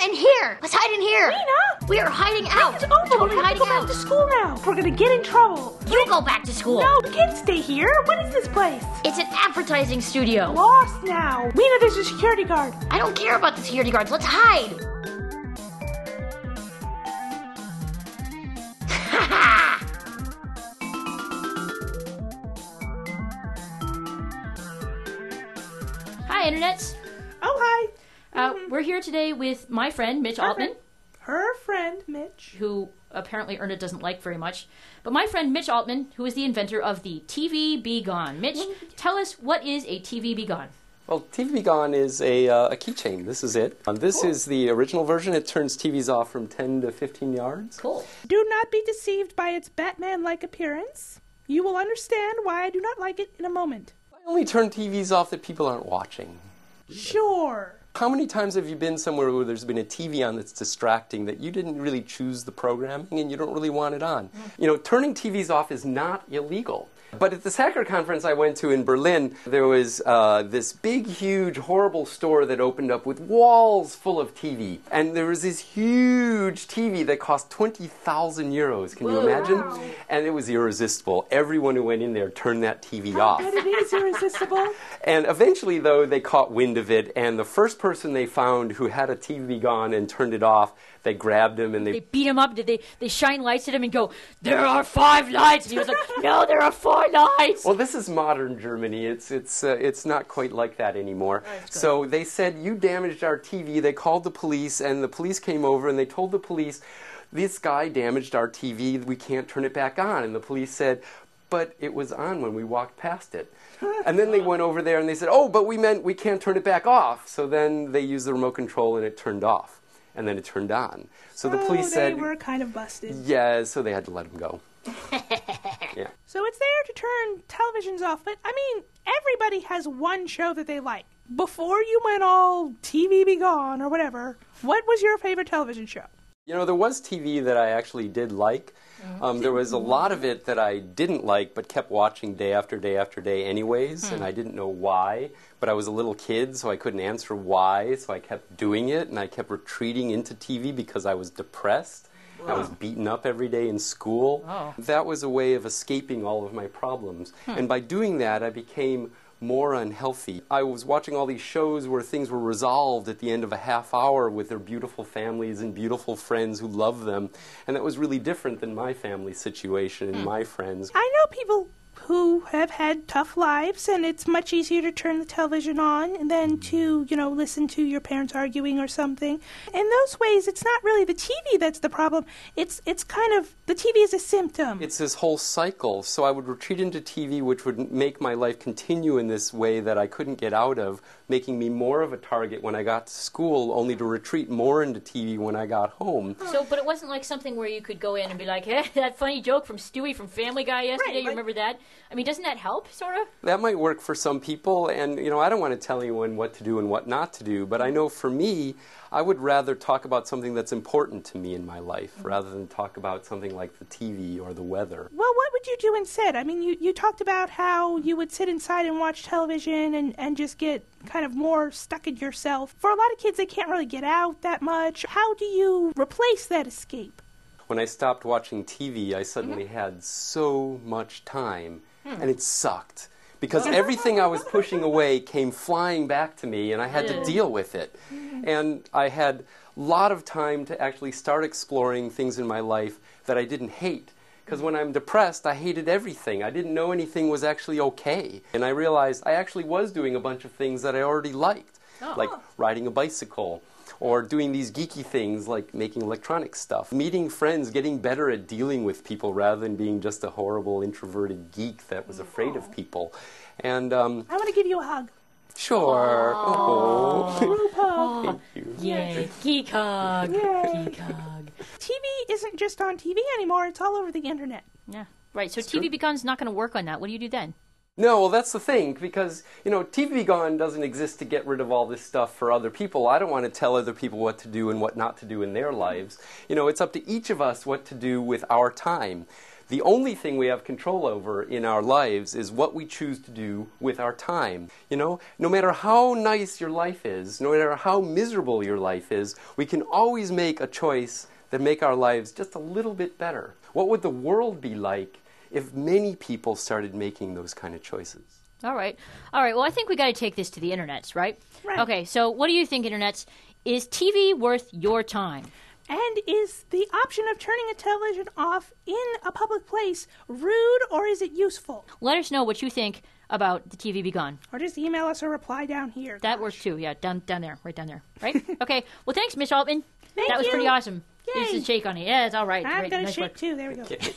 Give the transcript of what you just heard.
in here. Let's hide in here. Weena? We are hiding out. It's over. Totally We're gonna hiding go back out. to school now. We're gonna get in trouble. You go back to school. No, we can't stay here. What is this place? It's an advertising studio. Lost now. Weena, there's a security guard. I don't care about the security guards. Let's hide. Hi, Internets. Oh, hi. We're here today with my friend, Mitch Altman, Her friend, Mitch. who apparently Erna doesn't like very much. But my friend, Mitch Altman, who is the inventor of the TV Be Gone. Mitch, tell us, what is a TV Be Gone? Well, TV Be Gone is a keychain. This is it. This is the original version. It turns TVs off from 10 to 15 yards. Cool. Do not be deceived by its Batman-like appearance. You will understand why I do not like it in a moment. I only turn TVs off that people aren't watching. Sure. How many times have you been somewhere where there's been a TV on that's distracting that you didn't really choose the programming and you don't really want it on? You know, turning TVs off is not illegal. But at this hacker conference I went to in Berlin, there was this big, huge, horrible store that opened up with walls full of TV. And there was this huge TV that cost 20,000 euros. Can you imagine? And it was irresistible. Everyone who went in there turned that TV off. But it is irresistible. And eventually, though, they caught wind of it, and the first person they found who had a TV gone and turned it off, they grabbed him and They beat him up. Did they shine lights at him and go, "There are 5 lights"? And he was like, "No, there are 4 lights." Well, this is modern Germany. It's not quite like that anymore. So they said, "You damaged our TV." They called the police, and the police came over, and they told the police, "This guy damaged our TV. We can't turn it back on." And the police said, "But it was on when we walked past it." And then they went over there and they said, "Oh, but we meant we can't turn it back off." So then they used the remote control and it turned off. And then it turned on. So the police said... they were kind of busted. Yeah, so they had to let him go. Yeah. So it's there to turn televisions off. But, I mean, everybody has one show that they like. Before you went all TV Be Gone or whatever, what was your favorite television show? You know, there was TV that I actually did like. There was a lot of it that I didn't like but kept watching day after day after day anyways, and I didn't know why. But I was a little kid, so I couldn't answer why, so I kept doing it, and I kept retreating into TV because I was depressed. I was beaten up every day in school. That was a way of escaping all of my problems. And by doing that, I became more unhealthy. I was watching all these shows where things were resolved at the end of a half hour with their beautiful families and beautiful friends who love them. And that was really different than my family situation and my friends. I know people who have had tough lives, and it's much easier to turn the television on than to, you know, listen to your parents arguing or something. In those ways, it's not really the TV that's the problem. It's kind of, the TV is a symptom. It's this whole cycle. So I would retreat into TV, which would make my life continue in this way that I couldn't get out of, making me more of a target when I got to school, only to retreat more into TV when I got home. So, but it wasn't like something where you could go in and be like, "Hey, that funny joke from Stewie from Family Guy yesterday, you remember that?" I mean, doesn't that help, sort of? That might work for some people, and, you know, I don't want to tell anyone what to do and what not to do, but I know for me, I would rather talk about something that's important to me in my life rather than talk about something like the TV or the weather. Well, what would you do instead? I mean, you talked about how you would sit inside and watch television and just get kind of more stuck in yourself. For a lot of kids, they can't really get out that much. How do you replace that escape? When I stopped watching TV, I suddenly had so much time, and it sucked. Because everything I was pushing away came flying back to me, and I had to deal with it. And I had a lot of time to actually start exploring things in my life that I didn't hate. Because when I'm depressed, I hated everything. I didn't know anything was actually okay. And I realized I actually was doing a bunch of things that I already liked, like riding a bicycle, or doing these geeky things like making electronic stuff, meeting friends, getting better at dealing with people rather than being just a horrible introverted geek that was afraid of people. And I want to give you a hug. Sure. Group hug. Thank you. Yay, geek hug. Yay. Geek hug. TV isn't just on TV anymore. It's all over the internet. Yeah, right. So It's TV true. Be Gone's not going to work on that. What do you do then? No, well, that's the thing, because, you know, TV Gone doesn't exist to get rid of all this stuff for other people. I don't want to tell other people what to do and what not to do in their lives. You know, it's up to each of us what to do with our time. The only thing we have control over in our lives is what we choose to do with our time. You know, no matter how nice your life is, no matter how miserable your life is, we can always make a choice that make our lives just a little bit better. What would the world be like if many people started making those kind of choices? All right. Well, I think we got to take this to the internets, right? Right. Okay, so what do you think, internets? Is TV worth your time? And is the option of turning a television off in a public place rude, or is it useful? Let us know what you think about the TV Be Gone. Or just email us a reply down here. That works too. Yeah, down there, right down there. Right? Okay. Well, thanks, Mitch Altman. Thank that was you. pretty awesome. Yay. Give us a shake on it. Yeah, it's all right. I'm Great. going to Nice shake work. too. There we go. Okay.